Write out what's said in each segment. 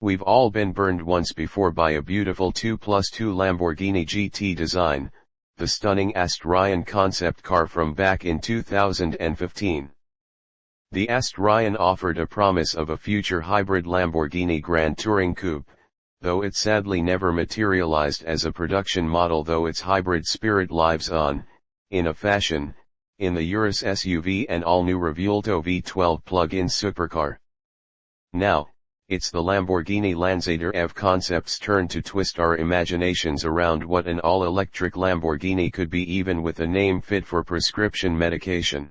We've all been burned once before by a beautiful 2+2 Lamborghini GT design, the stunning Asterion concept car from back in 2015. The Asterion offered a promise of a future hybrid Lamborghini Grand Touring coupe, though it sadly never materialized as a production model, though its hybrid spirit lives on, in a fashion, in the Urus SUV and all-new Revuelto V-12 plug-in supercar. Now, it's the Lamborghini Lanzador EV concept's turn to twist our imaginations around what an all-electric Lamborghini could be, even with a name fit for prescription medication.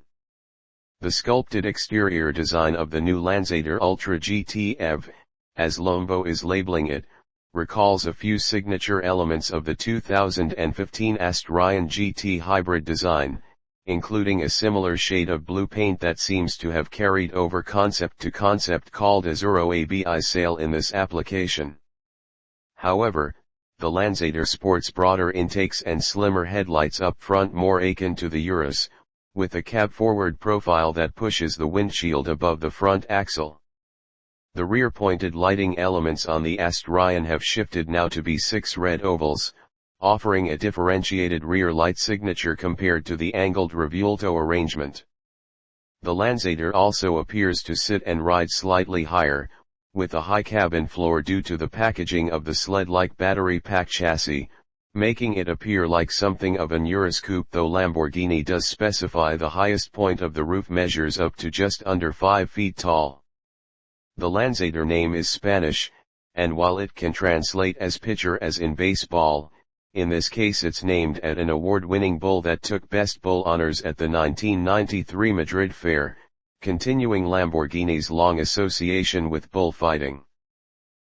The sculpted exterior design of the new Lanzador Ultra GT EV, as Lambo is labeling it, recalls a few signature elements of the 2015 Asterion GT hybrid design, including a similar shade of blue paint that seems to have carried over concept to concept, called Azzurro Abissale in this application. However, the Lanzador sports broader intakes and slimmer headlights up front, more akin to the Urus, with a cab-forward profile that pushes the windshield above the front axle. The rear-pointed lighting elements on the Asterion have shifted now to be 6 red ovals, offering a differentiated rear light signature compared to the angled Revuelto arrangement. The Lanzador also appears to sit and ride slightly higher, with a high cabin floor due to the packaging of the sled-like battery-pack chassis, making it appear like something of an Urus coupe, though Lamborghini does specify the highest point of the roof measures up to just under 5 feet tall. The Lanzador name is Spanish, and while it can translate as pitcher as in baseball, in this case it's named at an award-winning bull that took Best Bull honors at the 1993 Madrid Fair, continuing Lamborghini's long association with bullfighting.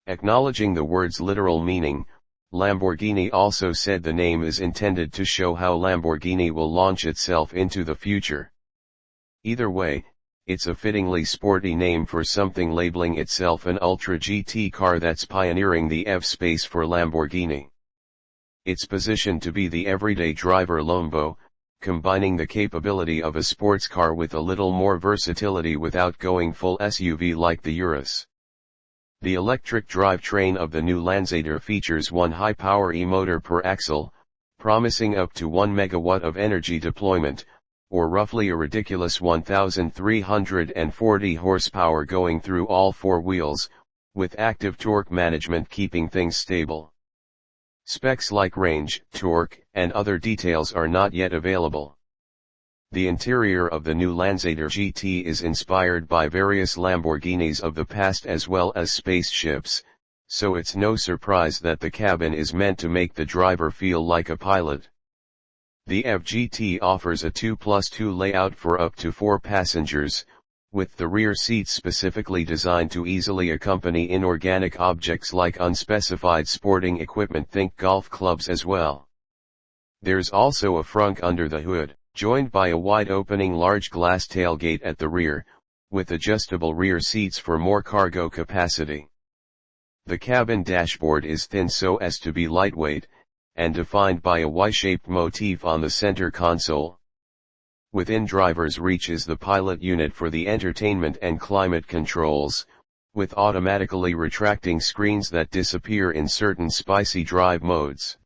Acknowledging the word's literal meaning, Lamborghini also said the name is intended to show how Lamborghini will launch itself into the future. Either way, it's a fittingly sporty name for something labeling itself an Ultra GT car that's pioneering the EV space for Lamborghini. It's positioned to be the everyday driver Lambo, combining the capability of a sports car with a little more versatility without going full SUV like the Urus. The electric drivetrain of the new Lanzador features one high-power e-motor per axle, promising up to 1 megawatt of energy deployment, or roughly a ridiculous 1,340 horsepower going through all 4 wheels, with active torque management keeping things stable. Specs like range, torque, and other details are not yet available. The interior of the new Lanzador GT is inspired by various Lamborghinis of the past as well as spaceships, so it's no surprise that the cabin is meant to make the driver feel like a pilot. The EV GT offers a 2+2 layout for up to 4 passengers, with the rear seats specifically designed to easily accompany inorganic objects like unspecified sporting equipment, think golf clubs as well. There's also a frunk under the hood, joined by a wide-opening large glass tailgate at the rear, with adjustable rear seats for more cargo capacity. The cabin dashboard is thin so as to be lightweight, and defined by a Y-shaped motif on the center console. Within driver's reach is the pilot unit for the entertainment and climate controls, with automatically retracting screens that disappear in certain spicy drive modes.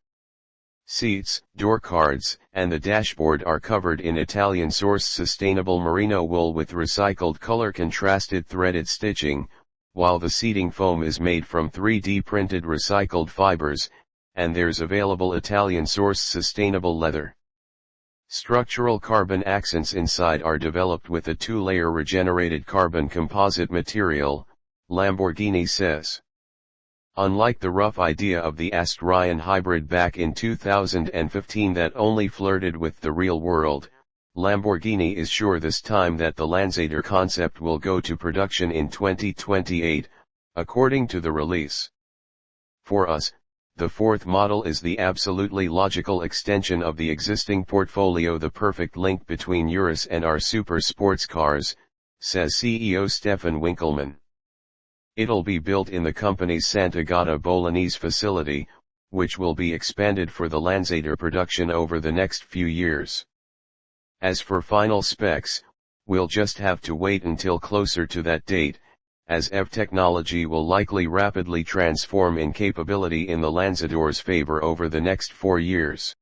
Seats, door cards, and the dashboard are covered in Italian-sourced sustainable merino wool with recycled color-contrasted threaded stitching, while the seating foam is made from 3D printed recycled fibers, and there's available Italian-sourced sustainable leather. Structural carbon accents inside are developed with a 2-layer regenerated carbon composite material, Lamborghini says. Unlike the rough idea of the Asterion hybrid back in 2015 that only flirted with the real world, Lamborghini is sure this time that the Lanzador concept will go to production in 2028, according to the release. For us, the 4th model is the absolutely logical extension of the existing portfolio, the perfect link between Urus and our super sports cars, says CEO Stefan Winkelmann. It'll be built in the company's Sant'Agata Bolognese facility, which will be expanded for the Lanzador production over the next few years. As for final specs, we'll just have to wait until closer to that date, as EV technology will likely rapidly transform in capability in the Lanzador's favor over the next 4 years.